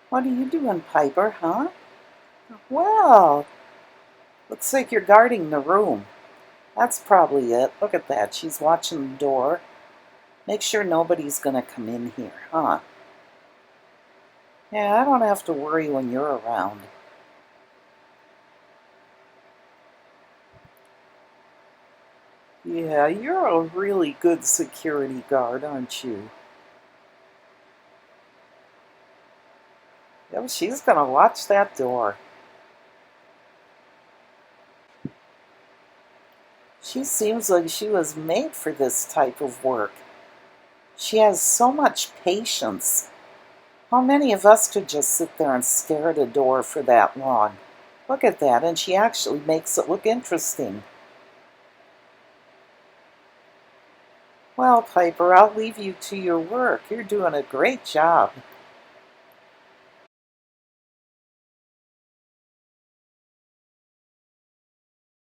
What are you doing, Piper, huh? Well, looks like you're guarding the room. That's probably it. Look at that. She's watching the door. Make sure nobody's gonna come in here, huh? Yeah, I don't have to worry when you're around. Yeah, you're a really good security guard, aren't you? Yeah, she's gonna watch that door. She seems like she was made for this type of work. She has so much patience. How many of us could just sit there and stare at a door for that long? Look at that, and she actually makes it look interesting. Well, Piper, I'll leave you to your work. You're doing a great job.